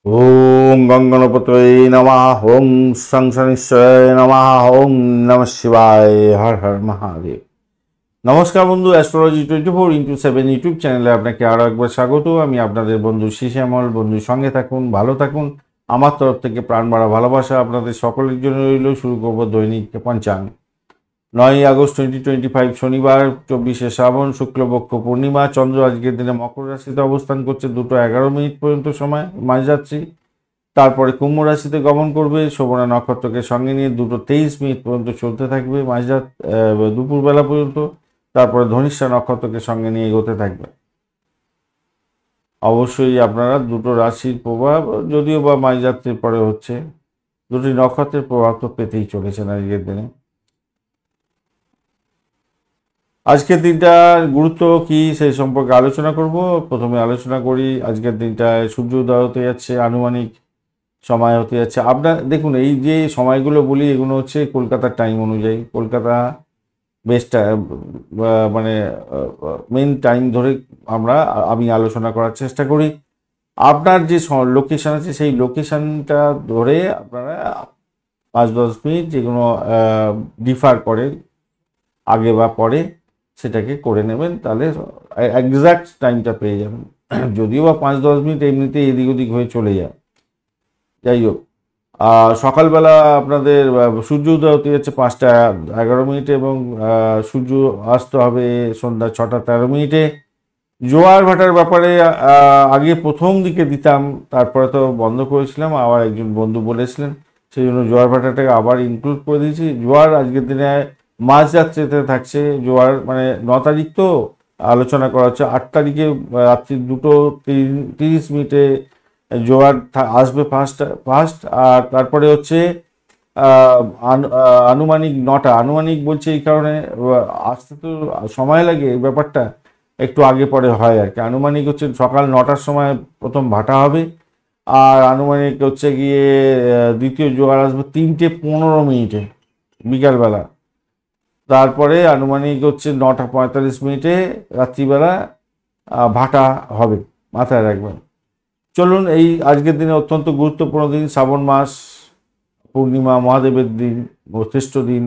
ওম গঙ্গণপতয়ে নমঃ। ওম সংসনিশ্বরায় নমঃ। ওম নমঃ শিবায়। হর হর মহাদেব। নমস্কার বন্ধু, অ্যাস্ট্রোলজি 24x7 ইউটিউব চ্যানেলে আপনাকে আরও একবার স্বাগত। আমি আপনাদের বন্ধু শ্যামল। বন্ধুর সঙ্গে থাকুন, ভালো থাকুন। আমার তরফ থেকে প্রাণ ভরা ভালোবাসা আপনাদের সকলের জন্য রইল। শুরু করব দৈনিক পঞ্চাঙ্গ। 9ই আগস্ট 2025 শনিবার, 24শে শ্রাবণ, শুক্লপক্ষ পূর্ণিমা। চন্দ্র আজকের দিনে মকর রাশিতে অবস্থান করছে 2:11 পর্যন্ত সময়, মাঝরাত্রি। তারপরে কুম্ভ রাশিতে গমন করবে। শোভনা নক্ষত্রকে সঙ্গে নিয়ে 2:23 পর্যন্ত চলতে থাকবে, মাঝরাত দুপুরবেলা পর্যন্ত। তারপরে ধনিষ্ঠা নক্ষত্রকে সঙ্গে নিয়ে এগোতে থাকবে। অবশ্যই আপনারা দুটো রাশির প্রভাব, যদিও বা মাঝরাত্রির পরে হচ্ছে, দুটি নক্ষত্রের প্রভাব তো পেতেই চলেছেন আজকের দিনে। আজকের দিনটার গুরুত্ব কি সেই সম্পর্কে আলোচনা করব। প্রথমে আলোচনা করি আজকের দিনটায় সূর্য উদয় হতে যাচ্ছে, আনুমানিক সময় হতে যাচ্ছে আপনার। দেখুন, এই যে সময়গুলো বলি এগুলো হচ্ছে কলকাতার টাইম অনুযায়ী। কলকাতা বেস্ট মানে মেন টাইম ধরে আমি আলোচনা করার চেষ্টা করি। আপনার যে লোকেশান আছে সেই লোকেশানটা ধরে আপনারা 5-10 মিনিট যেগুলো ডিফার করে আগে বা পরে সেটাকে করে নেবেন, তাহলে একজ্যাক্ট টাইমটা পেয়ে যাবেন। যদিও বা 5-10 মিনিট এমনিতে এদিক ওদিক হয়ে চলে যায়। যাই হোক, সকালবেলা আপনাদের সূর্য উদয় হতে যাচ্ছে 5:11 এবং সূর্য অস্ত হবে সন্ধ্যা 6:13। জোয়ার ভাটার ব্যাপারে আগে প্রথম দিকে দিতাম, তারপরে তো বন্ধ করেছিলাম। আবার একজন বন্ধু বলেছিলেন, সেই জন্য জোয়ার ভাটাটাকে আবার ইনক্লুড করে দিয়েছি। জোয়ার আজকের দিনে মাঝরাত্রিতে থাকছে। জোয়ার মানে 9 তারিখ তো আলোচনা করা হচ্ছে, 8 তারিখে রাত্রি 2:30 জোয়ার আসবে ফার্স্ট। আর তারপরে হচ্ছে আনুমানিক 9টা। আনুমানিক বলছে এই কারণে, আসতে তো সময় লাগে, এই ব্যাপারটা একটু আগে পরে হয় আর কি। আনুমানিক হচ্ছে সকাল 9টার সময় প্রথম ভাটা হবে, আর আনুমানিক হচ্ছে গিয়ে দ্বিতীয় জোয়ার আসবে 3:15 বিকালবেলা। তারপরে আনুমানিক হচ্ছে 9:45 রাত্রিবেলা ভাটা হবে, মাথায় রাখবেন। চলুন, এই আজকের দিনে অত্যন্ত গুরুত্বপূর্ণ দিন, শ্রাবণ মাস, পূর্ণিমা, মহাদেবের দিন, শ্রেষ্ঠ দিন।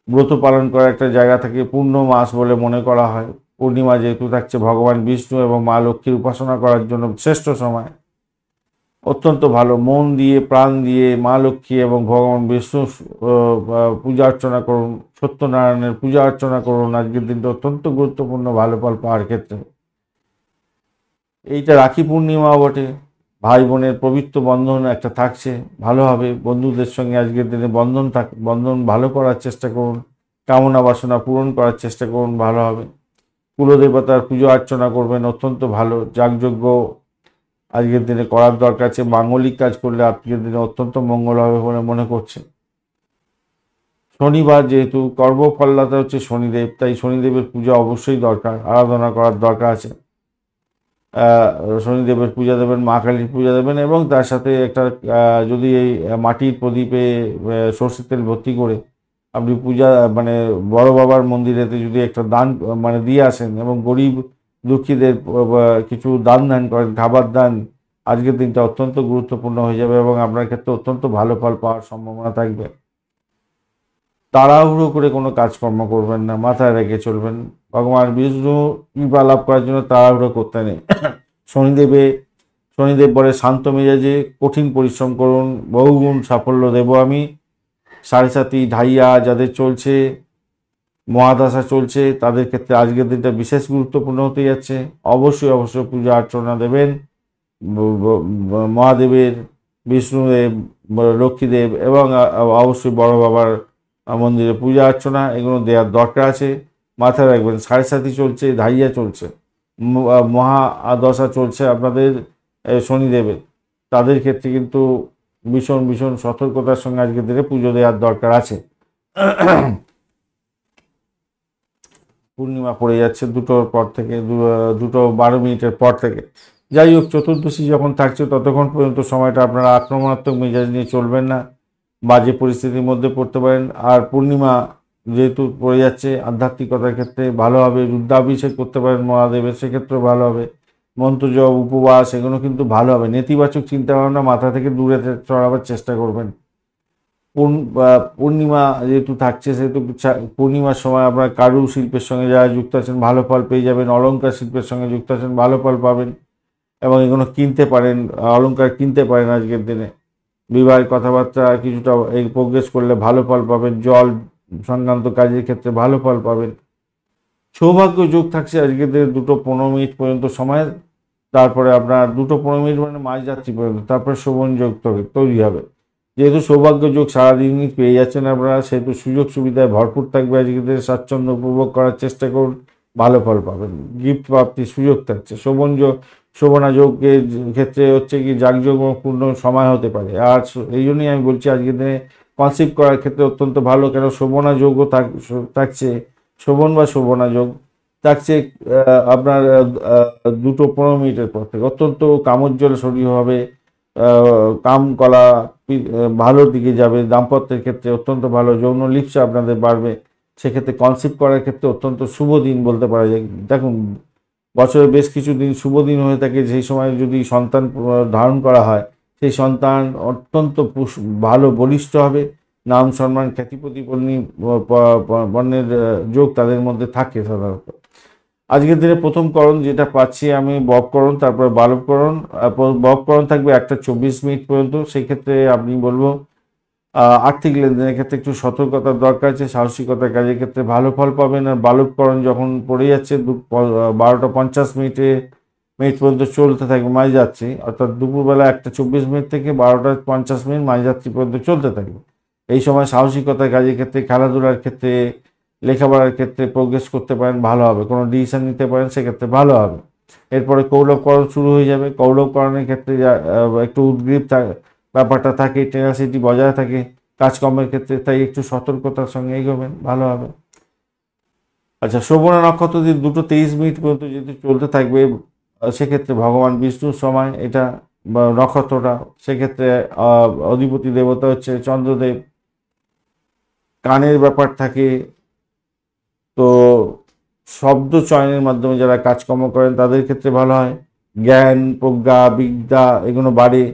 ব্রত পালন করার একটা জায়গা থেকে পূর্ণ মাস বলে মনে করা হয়। পূর্ণিমা যেহেতু থাকছে, ভগবান বিষ্ণু এবং মা লক্ষ্মীর উপাসনা করার জন্য শ্রেষ্ঠ সময়। অত্যন্ত ভালো, মন দিয়ে প্রাণ দিয়ে মা লক্ষ্মী এবং ভগবান বিষ্ণু পূজা অর্চনা করুন, সত্যনারায়ণের পূজা অর্চনা করুন। আজকের দিনটা অত্যন্ত গুরুত্বপূর্ণ ভালো ফল পাওয়ার ক্ষেত্রে। এইটা রাখি পূর্ণিমাও বটে, ভাই বোনের পবিত্র বন্ধন একটা থাকছে, ভালো হবে। বন্ধুদের সঙ্গে আজকের দিনে বন্ধন ভালো করার চেষ্টা করুন, কামনা বাসনা পূরণ করার চেষ্টা করুন, ভালো হবে। কুলদেবতার পুজো অর্চনা করবেন, অত্যন্ত ভালো। যাগযজ্ঞ আজকের দিনে করার দরকার আছে। মাঙ্গলিক কাজ করলে আজকের দিনে অত্যন্ত মঙ্গল হবে বলে মনে করছে। শনিবার যেহেতু কর্মফলদাতা হচ্ছে শনিদেব, তাই শনিদেবের পূজা অবশ্যই দরকার, আরাধনা করার দরকার আছে। শনিদেবের পূজা দেবেন, মা কালীর পূজা দেবেন, এবং তার সাথে একটা যদি এই মাটির প্রদীপে সর্ষের তেল ভর্তি করে আপনি পূজা মানে বড় বাবার মন্দিরেতে যদি একটা দান মানে দিয়ে আসেন, এবং গরিব দুঃখীদের কিছু দান করেন, খাবার দান, আজকের দিনটা অত্যন্ত গুরুত্বপূর্ণ হয়ে যাবে এবং আপনার ক্ষেত্রে অত্যন্ত ভালো ফল পাওয়ার সম্ভাবনা থাকবে। তাড়াহুড়ো করে কোনো কাজকর্ম করবেন না, মাথায় রেখে চলবেন। ভগবান বিষ্ণু কৃপা লাভ করার জন্য তাড়াহুড়ো করতে নেই। শনিদেব বলে শান্ত মেজাজে কঠিন পরিশ্রম করুন, বহুগুণ সাফল্য দেব আমি। সাড়ে সাতি ঢাইয়া যাদের চলছে, মহাদশা চলছে, তাদের ক্ষেত্রে আজকের দিনটা বিশেষ গুরুত্বপূর্ণ হতে যাচ্ছে। অবশ্যই পূজা অর্চনা দেবেন মহাদেবের, বিষ্ণুদেব, লক্ষ্মীদেব, এবং অবশ্যই বড় বাবার মন্দিরে পূজা অর্চনা এগুলো দেওয়ার দরকার আছে। মাথায় রাখবেন, সাড়ে সাতি চলছে, ধাইয়া চলছে, মহাদশা চলছে আপনাদের শনিদেবের। তাদের ক্ষেত্রে কিন্তু ভীষণ সতর্কতার সঙ্গে আজকের দিনে পুজো দেওয়ার দরকার আছে। পূর্ণিমা পড়ে যাচ্ছে 2টোর পর থেকে, 2:12 পর থেকে। যাই হোক, চতুর্দশী যখন থাকছে ততক্ষণ পর্যন্ত সময়টা আপনারা আক্রমণাত্মক মেজাজ নিয়ে চলবেন না, বাজে পরিস্থিতির মধ্যে পড়তে পারেন। আর পূর্ণিমা যেহেতু পড়ে যাচ্ছে, আধ্যাত্মিকতার ক্ষেত্রে ভালো হবে। রুদ্রাভিষেক করতে পারেন মহাদেবের, সেক্ষেত্রেও ভালো হবে। মন্ত্রজপ, উপবাস এগুলো কিন্তু ভালো হবে। নেতিবাচক চিন্তাভাবনা মাথা থেকে দূরে সরাবার চেষ্টা করবেন। পূর্ণিমা যেহেতু থাকছে, সেহেতু পূর্ণিমার সময় আপনার কারু শিল্পের সঙ্গে যারা যুক্ত আছেন ভালো ফল পেয়ে যাবেন, অলংকার শিল্পের সঙ্গে যুক্ত আছেন ভালো ফল পাবেন এবং এগুলো কিনতে পারেন, অলংকার কিনতে পারেন আজকের দিনে। বিবাহের কথাবার্তা কিছুটা এই প্রোগ্রেস করলে ভালো ফল পাবেন, জল সংক্রান্ত কাজের ক্ষেত্রে ভালো ফল পাবেন। সৌভাগ্য যোগ থাকছে আজকের দিনে 2:15 পর্যন্ত সময়, তারপরে আপনার 2:15 মানে মাঝরাত্রি পর্যন্ত, তারপরে শোভন যোগ তৈরি হবে। যেহেতু সৌভাগ্য যোগ সারাদিনই পেয়ে যাচ্ছেন আপনারা, সেহেতু সুযোগ সুবিধায় ভরপুর থাকবে আজকের দিনে। স্বাচ্ছন্দ্য উপভোগ করার চেষ্টা করুন, ভালো ফল পাবেন। গিফট প্রাপ্তির সুযোগ থাকছে। শোভনা যোগের ক্ষেত্রে হচ্ছে কি জাঁকজমকপূর্ণ সময় হতে পারে। আর এই জন্যই আমি বলছি আজকের দিনে কনসিভ করার ক্ষেত্রে অত্যন্ত ভালো, কেন শোভনা যোগও থাকছে। শোভন বা শোভনা যোগ থাকছে আপনার 2:15 পর থেকে। অত্যন্ত কামোজ্জ্বল শরীর হবে, কাম কলা ভালোর দিকে যাবে, দাম্পত্যের ক্ষেত্রে অত্যন্ত ভালো, যৌন লিপ্সা আপনাদের বাড়বে। সেক্ষেত্রে কনসিভ করার ক্ষেত্রে অত্যন্ত শুভ দিন বলতে পারা যায়। দেখুন, বছরে বেশ কিছু দিন শুভ দিন হয়ে থাকে, সেই সময় যদি সন্তান ধারণ করা হয়, সেই সন্তান অত্যন্ত ভালো বলিষ্ঠ হবে। নাম সম্মান খ্যাতি প্রতিপন্নী বর্ণের যোগ তাদের মধ্যে থাকে সাধারণত। আজকের দিনে প্রথম করণ যেটা পাচ্ছি আমি ববকরণ, তারপরে বালবকরণ। ববকরণ থাকবে 1:24 পর্যন্ত। সেক্ষেত্রে আপনি বলবো আর্থিক লেনদেনের ক্ষেত্রে একটু সতর্কতার দরকার আছে, সাহসিকতার কাজের ক্ষেত্রে ভালো ফল পাবেন। আর বালবকরণ যখন পড়ে যাচ্ছে 12:50 পর্যন্ত চলতে থাকবে মাঝরাত্রি, অর্থাৎ দুপুরবেলা 1:24 থেকে 12:50 মাঝরাত্রি পর্যন্ত চলতে থাকবে। এই সময় সাহসিকতার কাজের ক্ষেত্রে, খেলাধুলার ক্ষেত্রে, লেখাপড়ার ক্ষেত্রে প্রোগ্রেস করতে পারেন, ভালো হবে। কোনো ডিসিশন নিতে পারেন, সেক্ষেত্রে ভালো হবে। এরপরে কৌলবকরণ শুরু হয়ে যাবে। কৌলবকরণের ক্ষেত্রে একটু উদ্গ্রীব ব্যাপারটা থাকে, টেনাসিটি বজায় থাকে কাজকর্মের ক্ষেত্রে, তাই একটু সতর্কতার সঙ্গে এগোবেন, ভালো হবে। আচ্ছা, শ্রবণা নক্ষত্র দিয়ে 2:23 পর্যন্ত যেহেতু চলতে থাকবে, সেক্ষেত্রে ভগবান বিষ্ণুর সময় এটা বা নক্ষত্রটা, সেক্ষেত্রে অধিপতি দেবতা হচ্ছে চন্দ্রদেব। কানের ব্যাপার থাকে, তো শব্দ চয়নের মাধ্যমে যারা কাজকর্ম করেন তাদের ক্ষেত্রে ভালো হয়। জ্ঞান, প্রজ্ঞা, বিদ্যা এগুলো বাড়ে।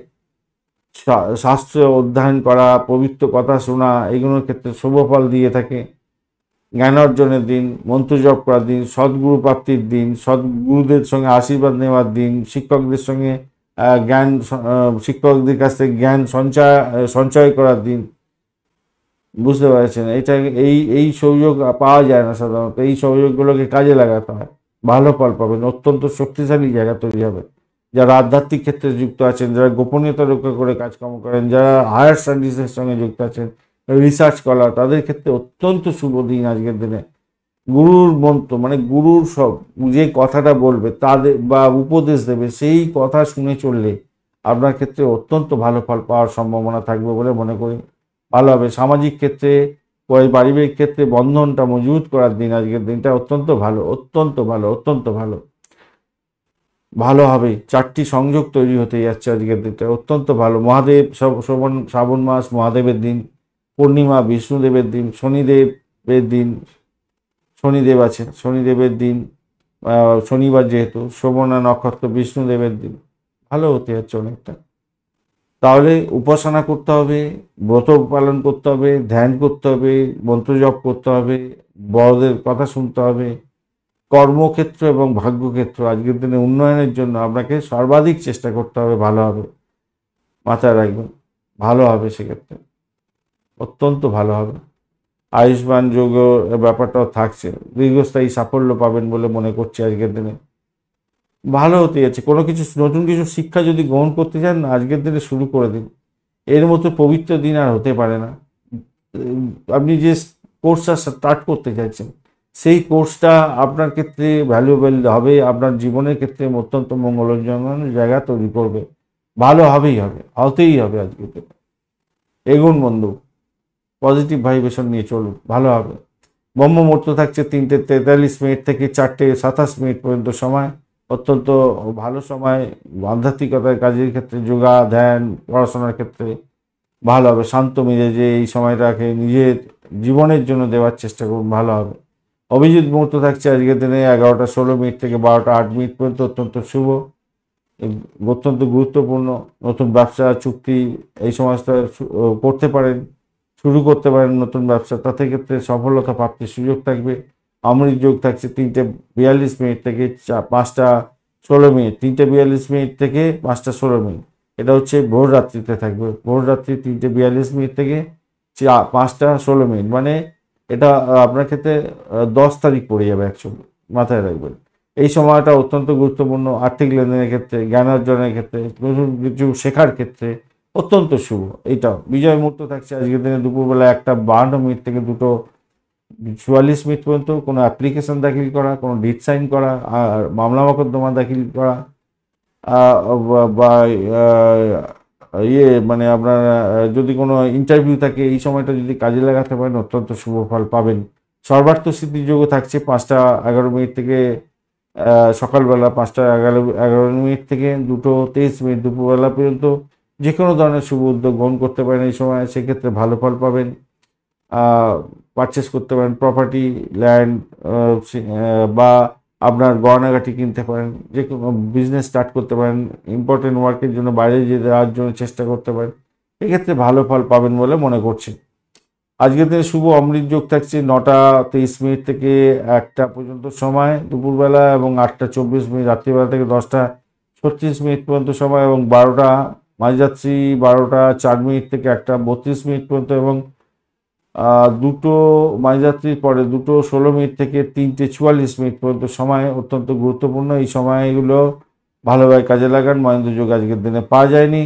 শাস্ত্র অধ্যয়ন করা, পবিত্র কথা শোনা এগুলোর ক্ষেত্রে শুভ ফল দিয়ে থাকে। জ্ঞান অর্জনের দিন, মন্ত্র জপ করার দিন, সদ্গুরু প্রাপ্তির দিন, সদ্গুরুদের সঙ্গে আশীর্বাদ নেওয়ার দিন, শিক্ষকদের সঙ্গে শিক্ষকদের কাছ থেকে জ্ঞান সঞ্চয় করার দিন। বুঝতে পারছেন, এটা এই সুযোগ পাওয়া যায় না সাধারণত। এই সুযোগগুলোকে কাজে লাগাতে হয়, ভালো ফল পাবেন। অত্যন্ত শক্তিশালী জায়গা তৈরি হবে। যারা আধ্যাত্মিক ক্ষেত্রে যুক্ত আছেন, যারা গোপনীয়তা রক্ষা করে কাজকর্ম করেন, যারা হায়ার স্টাডিজের সঙ্গে যুক্ত আছেন, রিসার্চ করা, তাদের ক্ষেত্রে অত্যন্ত শুভ দিন আজকের দিনে। গুরুর মন্ত্র মানে গুরুর সব যে কথাটা বলবে তাদের বা উপদেশ দেবে, সেই কথা শুনে চললে আপনার ক্ষেত্রে অত্যন্ত ভালো ফল পাওয়ার সম্ভাবনা থাকবে বলে মনে করি, ভালো হবে। সামাজিক ক্ষেত্রে, পারিবারিক ক্ষেত্রে বন্ধনটা মজবুত করার দিন আজকের দিনটা। অত্যন্ত ভালো, অত্যন্ত ভালো, অত্যন্ত ভালো, ভালো হবে। 4টি সংযোগ তৈরি হতে যাচ্ছে আজকের দিনটা, অত্যন্ত ভালো। মহাদেব শ্রাবণ মাস মহাদেবের দিন, পূর্ণিমা বিষ্ণুদেবের দিন, শনিদেবের দিন, শনিদেব আছে, শনিদেবের দিন, শনিবার যেহেতু, শোভনা নক্ষত্র, বিষ্ণুদেবের দিন, ভালো হতে যাচ্ছে অনেকটা। তাহলে উপাসনা করতে হবে, ব্রত পালন করতে হবে, ধ্যান করতে হবে, মন্ত্রজপ করতে হবে, বড়দের কথা শুনতে হবে। কর্মক্ষেত্র এবং ভাগ্যক্ষেত্র আজকের দিনে উন্নয়নের জন্য আপনাকে সর্বাধিক চেষ্টা করতে হবে, ভালো হবে। মাথায় রাখবেন, ভালো হবে, সেক্ষেত্রে অত্যন্ত ভালো হবে। আয়ুষ্মান যোগ ব্যাপারটাও থাকছে, দীর্ঘস্থায়ী সাফল্য পাবেন বলে মনে করছি আজকের দিনে। ভালো হতে যাচ্ছে। কোনো কিছু নতুন কিছু শিক্ষা যদি গ্রহণ করতে চান না, আজকের দিনে শুরু করে দিন। এর মতো পবিত্র দিন আর হতে পারে না। আপনি যে কোর্সটা স্টার্ট করতে চাইছেন, সেই কোর্সটা আপনার ক্ষেত্রে ভ্যালুয়েবল হবে, আপনার জীবনের ক্ষেত্রে অত্যন্ত মঙ্গলজনক জায়গা তৈরি করবে, ভালো হবেই হবে, হতেই হবে। আজকের দিনে এগুন বন্ধু, পজিটিভ ভাইব্রেশন নিয়ে চলুন, ভালো হবে। ব্রহ্ম মুহূর্ত থাকছে 3:43 থেকে 4:27 পর্যন্ত সময়, অত্যন্ত ভালো সময়। আধ্যাত্মিকতার কাজের ক্ষেত্রে, যোগা, ধ্যান, পড়াশোনার ক্ষেত্রে ভালো হবে। শান্ত মেজাজে এই সময়টাকে নিজের জীবনের জন্য দেওয়ার চেষ্টা করুন, ভালো হবে। অভিজিৎ মুহূর্ত থাকছে আজকের দিনে 11:16 থেকে 12:08 পর্যন্ত, অত্যন্ত শুভ। অত্যন্ত গুরুত্বপূর্ণ। নতুন ব্যবসা চুক্তি এই সমস্ত করতে পারেন, শুরু করতে পারেন নতুন ব্যবসা, তাতে ক্ষেত্রে সফলতা প্রাপ্তির সুযোগ থাকবে। অমৃত যোগ থাকছে 3:42 থেকে 5:16, 3:42 থেকে 5:16। এটা হচ্ছে ভোর রাত্রিতে থাকবে, ভোর রাত্রি 3:42 থেকে 5:16। মানে এটা আপনার ক্ষেত্রে 10 তারিখ পড়ে যাবে অ্যাকচুয়ালি, মাথায় রাখবেন। এই সময়টা অত্যন্ত গুরুত্বপূর্ণ আর্থিক লেনদেনের ক্ষেত্রে, জ্ঞান অর্জনের ক্ষেত্রে, নতুন কিছু শেখার ক্ষেত্রে অত্যন্ত শুভ। এইটাও বিজয় মুহূর্ত থাকছে আজকের দিনে দুপুরবেলা 1:52 থেকে 2:44 পর্যন্ত। কোনো অ্যাপ্লিকেশন দাখিল করা, কোনো ডিড সাইন করা, আর মামলা মোকদ্দমা দাখিল করা, বা মানে আপনার যদি কোনো ইন্টারভিউ থাকে এই সময়টা যদি কাজে লাগাতে পারেন অত্যন্ত শুভ ফল পাবেন। সর্বার্থ সিদ্ধিযোগও থাকছে 5:11 থেকে সকালবেলা 5:11 থেকে 2:23 দুপুরবেলা পর্যন্ত। যে কোনো ধরনের শুভ উদ্যোগ গ্রহণ করতে পারেন এই সময়, সেক্ষেত্রে ভালো ফল পাবেন। পারচেস করতে পারেন প্রপার্টি, ল্যান্ড, বা আপনার গয়নাগাটি কিনতে পারেন, যে কোনো বিজনেস স্টার্ট করতে পারেন, ইম্পর্টেন্ট ওয়ার্কের জন্য বাইরে যেতে যাওয়ার জন্য চেষ্টা করতে পারেন, এক্ষেত্রে ভালো ফল পাবেন বলে মনে করছি। আজকের দিনে শুভ অমৃত যোগ থাকছে 9:23 থেকে 1টা পর্যন্ত সময় দুপুরবেলা, এবং 8:24 রাত্রিবেলা থেকে 10:36 পর্যন্ত সময়, এবং 12টা মাঝরাত্রি 12:04 থেকে 1:32 পর্যন্ত, এবং 2টো মাঝরাত্রির পরে 2:16 থেকে 3:44 পর্যন্ত সময় অত্যন্ত গুরুত্বপূর্ণ। এই সময়গুলো ভালোভাবে কাজে লাগান, মহেন্দ্র যোগ আজকের দিনে পাওয়া যায়নি।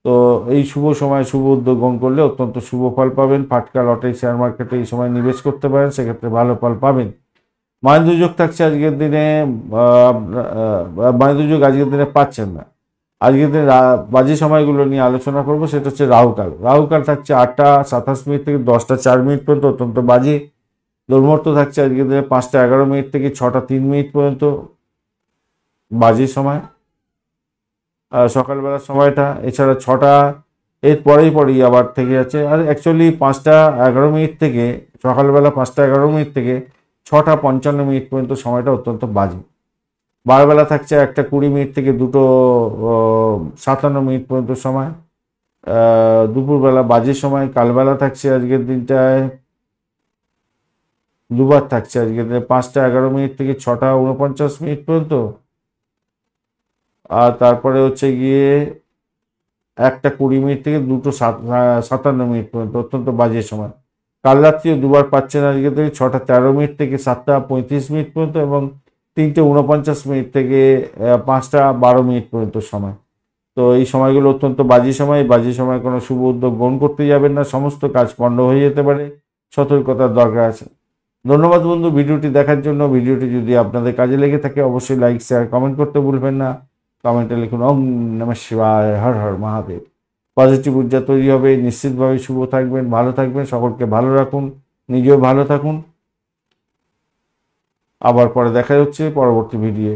তো এই শুভ সময় শুভ উদ্যোগ গ্রহণ করলে অত্যন্ত শুভ ফল পাবেন। ফাটকা, লটারি, শেয়ার মার্কেটে এই সময় নিবেশ করতে পারেন, সেক্ষেত্রে ভালো ফল পাবেন। মহেন্দ্র যোগ থাকছে আজকের দিনে, মহেন্দ্র যোগ আজকের দিনে পাচ্ছেন না। আজকের দিনে বাজে সময়গুলো নিয়ে আলোচনা করব, সেটা হচ্ছে রাহুকাল। রাহুকাল থাকছে 8:27 থেকে 10:04 পর্যন্ত, অত্যন্ত বাজে। দুর্মুহূর্ত থাকছে আজকের দিনে 5:11 থেকে 6:03 পর্যন্ত, বাজে সময় সকালবেলার সময়টা। এছাড়া 6টা এর পরেই আবার থেকে যাচ্ছে। আর অ্যাকচুয়ালি 5:11 থেকে সকালবেলা 5:11 থেকে 6:55 পর্যন্ত সময়টা অত্যন্ত বাজে। বারবেলা থাকছে 1:20 থেকে 2:57 পর্যন্ত সময়, দুপুরবেলা বাজে সময়। কালবেলা থাকছে আজকের দিনটায় দুবার থাকছে আজকের দিনে, 5:11 থেকে 6:49 পর্যন্ত, আর তারপরে হচ্ছে গিয়ে 1:20 থেকে 2:57 পর্যন্ত, অত্যন্ত বাজে সময়। কাল রাত্রিও দুবার পাচ্ছেন আজকে থেকে, 6:13 থেকে 7:35 পর্যন্ত, এবং 3:49 থেকে 5:12 পর্যন্ত সময়। তো এই সময়গুলো অত্যন্ত বাজে সময়। বাজে সময় কোনো শুভ উদ্যোগ গ্রহণ করতে যাবেন না, সমস্ত কাজ পণ্ড হয়ে যেতে পারে, সতর্কতার দরকার আছে। ধন্যবাদ বন্ধু ভিডিওটি দেখার জন্য। ভিডিওটি যদি আপনাদের কাজে লেগে থাকে অবশ্যই লাইক, শেয়ার, কমেন্ট করতে ভুলবেন না। কমেন্টে লিখুন ওম নমঃ শিবায়, হর হর মহাদেব। পজিটিভ ঊর্জা তৈরি হবে, নিশ্চিতভাবে শুভ থাকবেন, ভালো থাকবেন, সকলকে ভালো রাখুন, নিজেও ভালো থাকুন। আবার পরে দেখা হচ্ছে পরবর্তী ভিডিও।